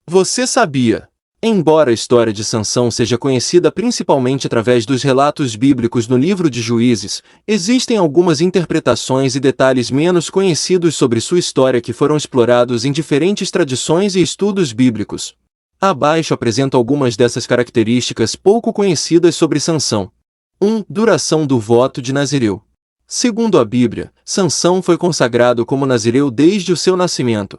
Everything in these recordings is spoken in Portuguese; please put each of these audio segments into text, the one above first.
Você sabia? Embora a história de Sansão seja conhecida principalmente através dos relatos bíblicos no livro de Juízes, existem algumas interpretações e detalhes menos conhecidos sobre sua história que foram explorados em diferentes tradições e estudos bíblicos. Abaixo apresento algumas dessas características pouco conhecidas sobre Sansão. 1. Duração do voto de Nazireu. Segundo a Bíblia, Sansão foi consagrado como nazireu desde o seu nascimento.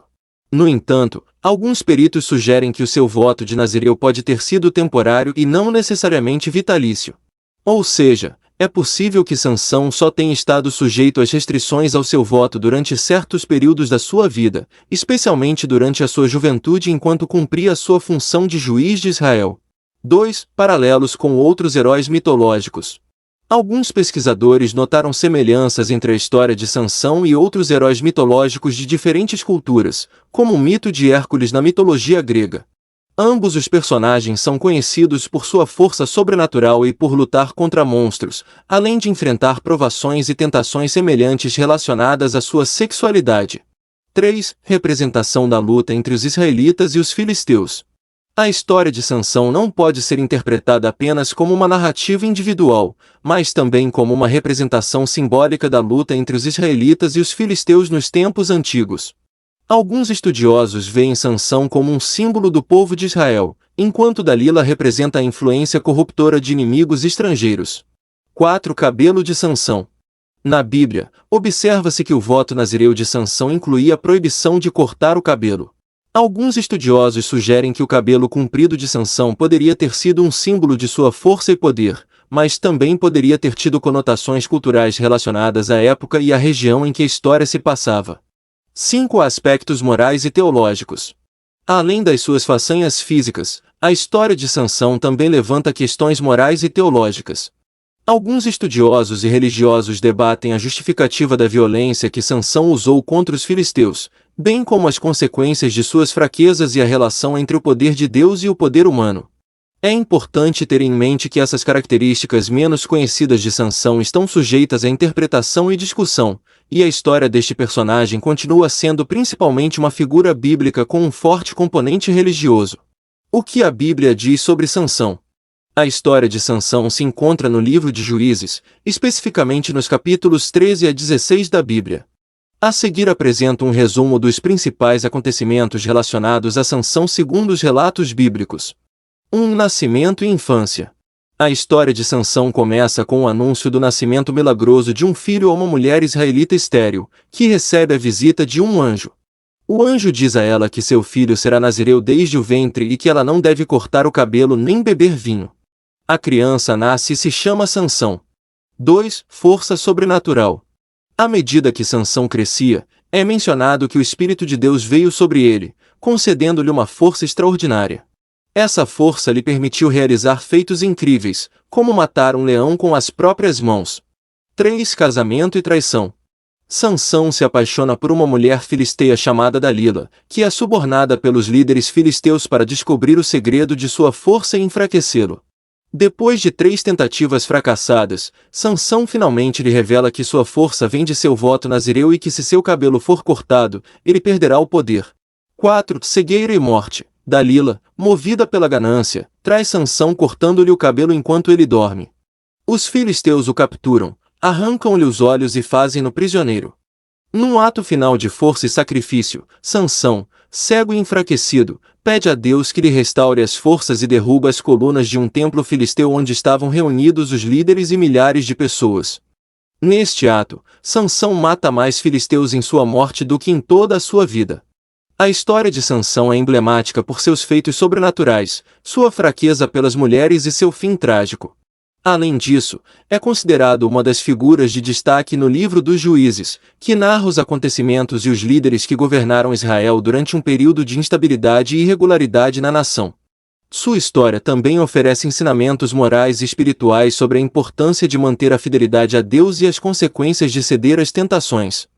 No entanto, alguns peritos sugerem que o seu voto de nazireu pode ter sido temporário e não necessariamente vitalício. Ou seja, é possível que Sansão só tenha estado sujeito às restrições ao seu voto durante certos períodos da sua vida, especialmente durante a sua juventude enquanto cumpria a sua função de juiz de Israel. 2. Paralelos com outros heróis mitológicos. Alguns pesquisadores notaram semelhanças entre a história de Sansão e outros heróis mitológicos de diferentes culturas, como o mito de Hércules na mitologia grega. Ambos os personagens são conhecidos por sua força sobrenatural e por lutar contra monstros, além de enfrentar provações e tentações semelhantes relacionadas à sua sexualidade. 3. Representação da luta entre os israelitas e os filisteus. A história de Sansão não pode ser interpretada apenas como uma narrativa individual, mas também como uma representação simbólica da luta entre os israelitas e os filisteus nos tempos antigos. Alguns estudiosos veem Sansão como um símbolo do povo de Israel, enquanto Dalila representa a influência corruptora de inimigos estrangeiros. 4. Cabelo de Sansão. Na Bíblia, observa-se que o voto nazireu de Sansão incluía a proibição de cortar o cabelo. Alguns estudiosos sugerem que o cabelo comprido de Sansão poderia ter sido um símbolo de sua força e poder, mas também poderia ter tido conotações culturais relacionadas à época e à região em que a história se passava. 5. Aspectos morais e teológicos. Além das suas façanhas físicas, a história de Sansão também levanta questões morais e teológicas. Alguns estudiosos e religiosos debatem a justificativa da violência que Sansão usou contra os filisteus, bem como as consequências de suas fraquezas e a relação entre o poder de Deus e o poder humano. É importante ter em mente que essas características menos conhecidas de Sansão estão sujeitas à interpretação e discussão, e a história deste personagem continua sendo principalmente uma figura bíblica com um forte componente religioso. O que a Bíblia diz sobre Sansão? A história de Sansão se encontra no livro de Juízes, especificamente nos capítulos 13 a 16 da Bíblia. A seguir apresento um resumo dos principais acontecimentos relacionados a Sansão segundo os relatos bíblicos. 1. Nascimento e infância. A história de Sansão começa com o anúncio do nascimento milagroso de um filho a uma mulher israelita estéril, que recebe a visita de um anjo. O anjo diz a ela que seu filho será nazireu desde o ventre e que ela não deve cortar o cabelo nem beber vinho. A criança nasce e se chama Sansão. 2. Força sobrenatural. À medida que Sansão crescia, é mencionado que o Espírito de Deus veio sobre ele, concedendo-lhe uma força extraordinária. Essa força lhe permitiu realizar feitos incríveis, como matar um leão com as próprias mãos. 3. Casamento e traição. Sansão se apaixona por uma mulher filisteia chamada Dalila, que é subornada pelos líderes filisteus para descobrir o segredo de sua força e enfraquecê-lo. Depois de 3 tentativas fracassadas, Sansão finalmente lhe revela que sua força vem de seu voto nazireu e que se seu cabelo for cortado, ele perderá o poder. 4. Cegueira e morte. Dalila, movida pela ganância, traz Sansão cortando-lhe o cabelo enquanto ele dorme. Os filisteus o capturam, arrancam-lhe os olhos e fazem-no prisioneiro. Num ato final de força e sacrifício, Sansão, cego e enfraquecido, pede a Deus que lhe restaure as forças e derruba as colunas de um templo filisteu onde estavam reunidos os líderes e milhares de pessoas. Neste ato, Sansão mata mais filisteus em sua morte do que em toda a sua vida. A história de Sansão é emblemática por seus feitos sobrenaturais, sua fraqueza pelas mulheres e seu fim trágico. Além disso, é considerado uma das figuras de destaque no livro dos Juízes, que narra os acontecimentos e os líderes que governaram Israel durante um período de instabilidade e irregularidade na nação. Sua história também oferece ensinamentos morais e espirituais sobre a importância de manter a fidelidade a Deus e as consequências de ceder às tentações.